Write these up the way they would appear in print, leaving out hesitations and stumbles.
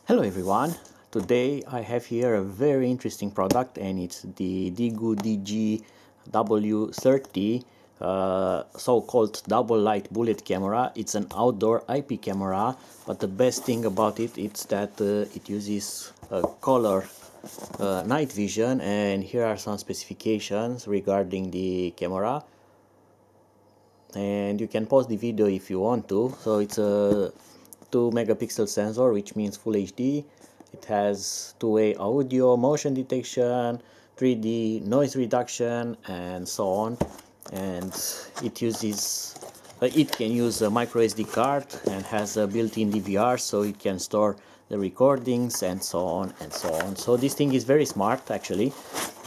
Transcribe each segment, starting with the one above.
Hello everyone, today I have here a very interesting product and it's the Digoo DG-W30 so-called double light bullet camera. It's an outdoor IP camera, but the best thing about it is that it uses color night vision, and here are some specifications regarding the camera. And you can pause the video if you want to. So it's a 2 megapixel sensor, which means full HD. It has two-way audio, motion detection, 3D noise reduction, and so on. And it can use a micro SD card and has a built-in DVR, so it can store the recordings and so on and so on. So this thing is very smart actually,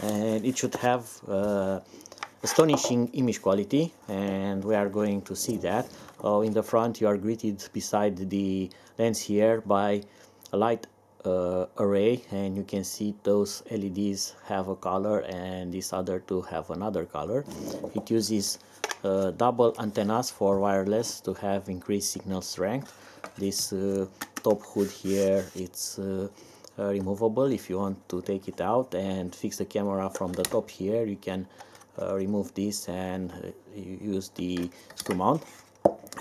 and it should have astonishing image quality, and we are going to see that. In the front you are greeted beside the lens here by a light array, and you can see those LEDs have a color and these other two have another color. It uses double antennas for wireless to have increased signal strength. This top hood here, it's removable. If you want to take it out and fix the camera from the top here, you can remove this and use the screw mount.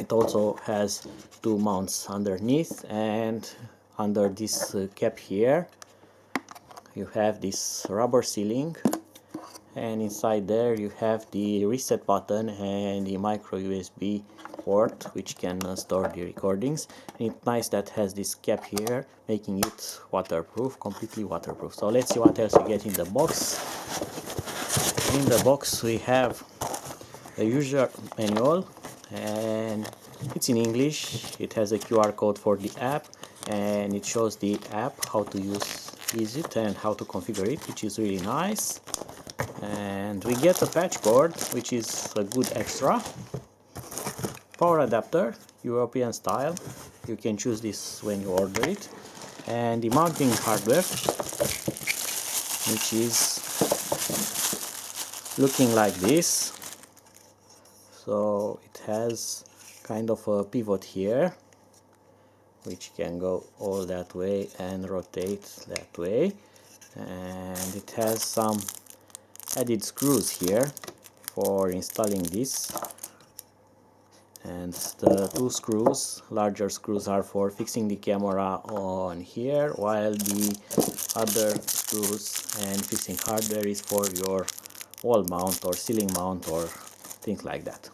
It also has two mounts underneath, and under this cap here you have this rubber sealing, and inside there you have the reset button and the micro USB port which can store the recordings. And it's nice that has this cap here, making it waterproof, completely waterproof. So let's see what else we get in the box. In the box we have the user manual, and it's in English. It has a QR code for the app, and it shows the app, how to use it and how to configure it, which is really nice. And we get a patch cord, which is a good extra. Power adapter, European style. You can choose this when you order it. And the mounting hardware, which is looking like this. So it has kind of a pivot here, which can go all that way and rotate that way, and it has some added screws here for installing this. And the two screws, larger screws, are for fixing the camera on here, while the other screws and fixing hardware is for your wall mount or ceiling mount or things like that.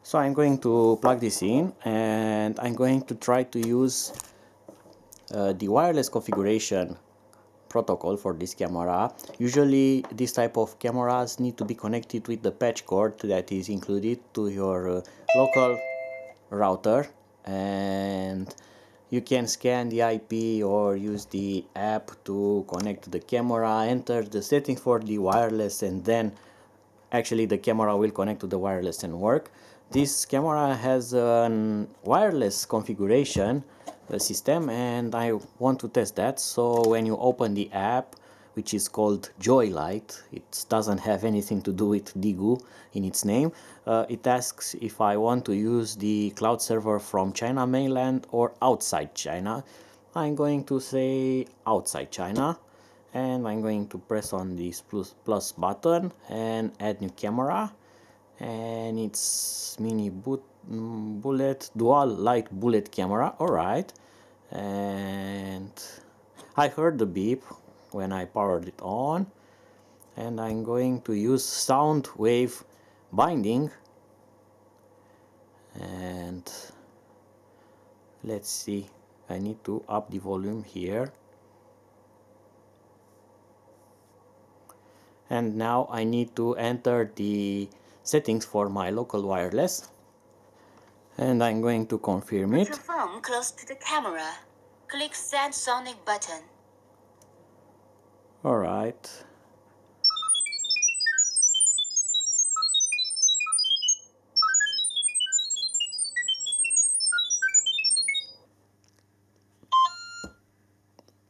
So I'm going to plug this in, and I'm going to try to use the wireless configuration protocol for this camera. Usually this type of cameras need to be connected with the patch cord that is included to your local router, and you can scan the IP or use the app to connect to the camera, enter the settings for the wireless, and then actually the camera will connect to the wireless and work. This camera has a wireless configuration system, and I want to test that. So when you open the app, which is called Joylight, it doesn't have anything to do with Digoo in its name. It asks if I want to use the cloud server from China mainland or outside China. I'm going to say outside China, and I'm going to press on this plus button and add new camera, and it's mini bullet dual light bullet camera. Alright, and I heard the beep when I powered it on, and I'm going to use sound wave binding, and let's see, I need to up the volume here. And now I need to enter the settings for my local wireless, and I'm going to confirm it. Put your phone close to the camera. Click Send Sonic button. Alright.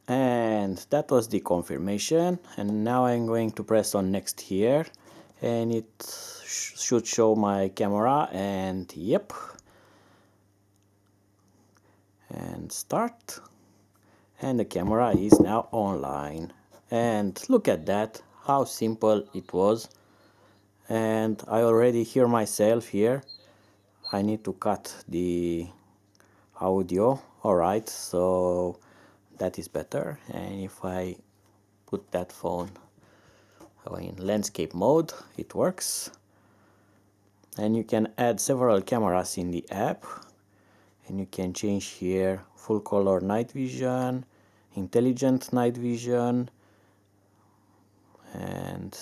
And that was the confirmation, and now I'm going to press on next here, and it should show my camera, and yep, and start. and the camera is now online. And look at that, how simple it was. And I already hear myself here. I need to cut the audio. Alright, so that is better. And if I put that phone in landscape mode, it works. And you can add several cameras in the app, and you can change here full color night vision, intelligent night vision, and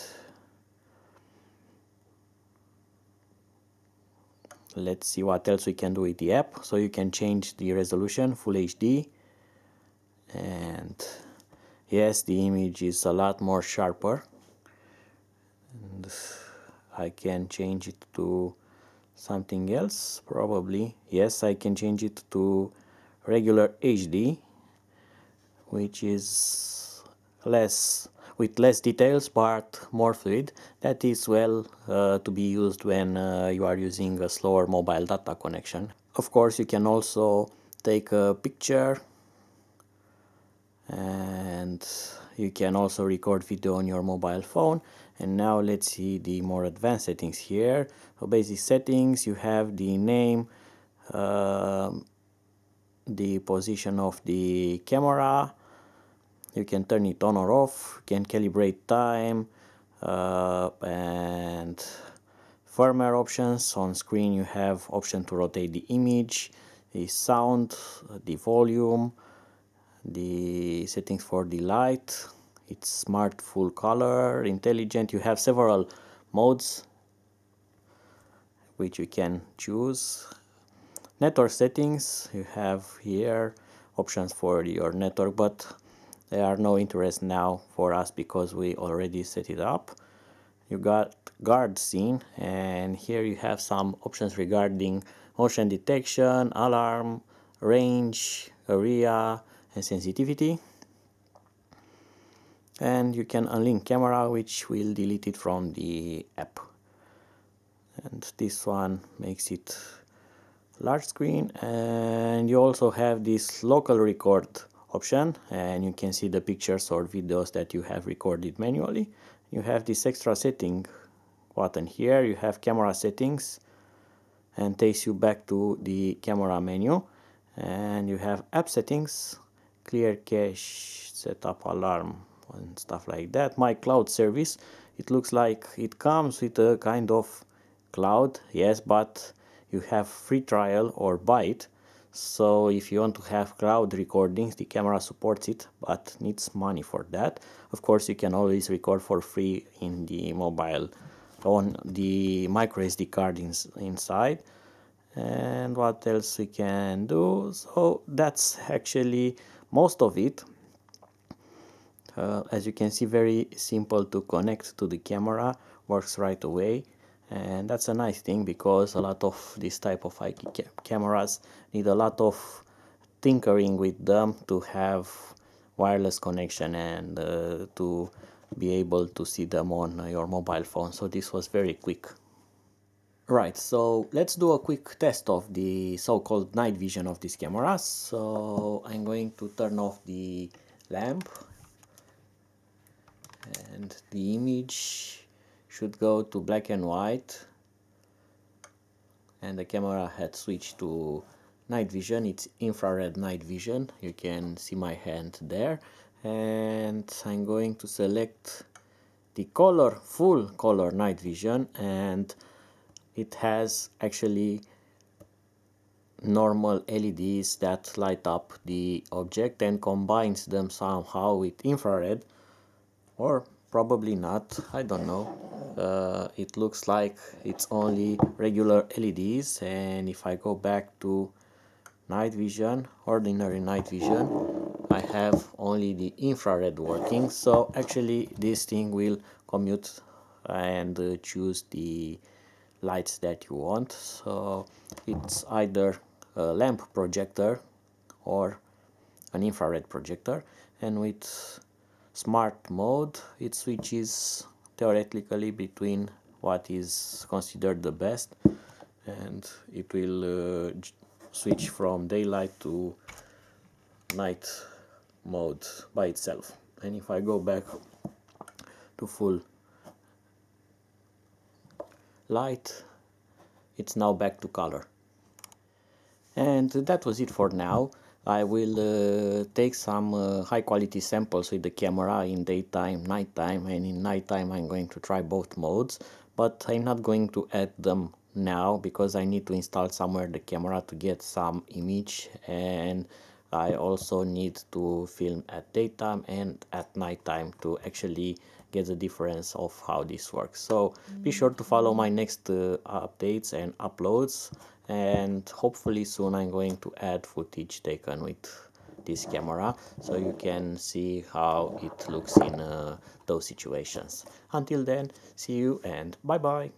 let's see what else we can do with the app. So you can change the resolution full HD, and yes, the image is a lot more sharper, and I can change it to something else probably. Yes, I can change it to regular HD, which is with less details but more fluid. That is well to be used when you are using a slower mobile data connection. Of course, you can also take a picture, and you can also record video on your mobile phone. And now let's see the more advanced settings here. So basic settings, you have the name, the position of the camera, you can turn it on or off, you can calibrate time, and firmware options. On screen you have option to rotate the image, the sound, the volume, the settings for the light, it's smart full color, intelligent. You have several modes which you can choose. Network settings, you have here options for your network, but they are no interest now for us because we already set it up. You got guard scene, and here you have some options regarding motion detection, alarm, range, area, and sensitivity. And you can unlink camera, which will delete it from the app. And this one makes it large screen, and you also have this local record option, and you can see the pictures or videos that you have recorded manually. You have this extra setting button here, you have camera settings, and takes you back to the camera menu. And you have app settings, clear cache, setup alarm, and stuff like that. My cloud service, it looks like it comes with a kind of cloud, yes, but you have free trial or buy it. So if you want to have cloud recordings, the camera supports it, but needs money for that. Of course, you can always record for free in the mobile on the micro SD card inside. And what else we can do? So that's actually most of it. As you can see, very simple to connect to the camera, works right away. And that's a nice thing because a lot of this type of cameras need a lot of tinkering with them to have wireless connection and to be able to see them on your mobile phone. So this was very quick. Right, so let's do a quick test of the so-called night vision of this camera. So I'm going to turn off the lamp, and the image should go to black and white, and the camera had switched to night vision. It's infrared night vision, you can see my hand there. And I'm going to select the color, full color night vision, and it has actually normal LEDs that light up the object and combines them somehow with infrared, or probably not, I don't know. It looks like it's only regular LEDs, and if I go back to night vision, ordinary night vision, I have only the infrared working. So actually this thing will commute and choose the lights that you want. So it's either a lamp projector or an infrared projector, and with smart mode it switches theoretically between what is considered the best, and it will switch from daylight to night mode by itself. And if I go back to full light, it's now back to color. And that was it for now. I will take some high quality samples with the camera in daytime, nighttime, and in nighttime I'm going to try both modes, but I'm not going to add them now because I need to install somewhere the camera to get some image, and I also need to film at daytime and at nighttime to actually get the difference of how this works. So be sure to follow my next updates and uploads, and hopefully soon I'm going to add footage taken with this camera so you can see how it looks in those situations. Until then, see you and bye bye.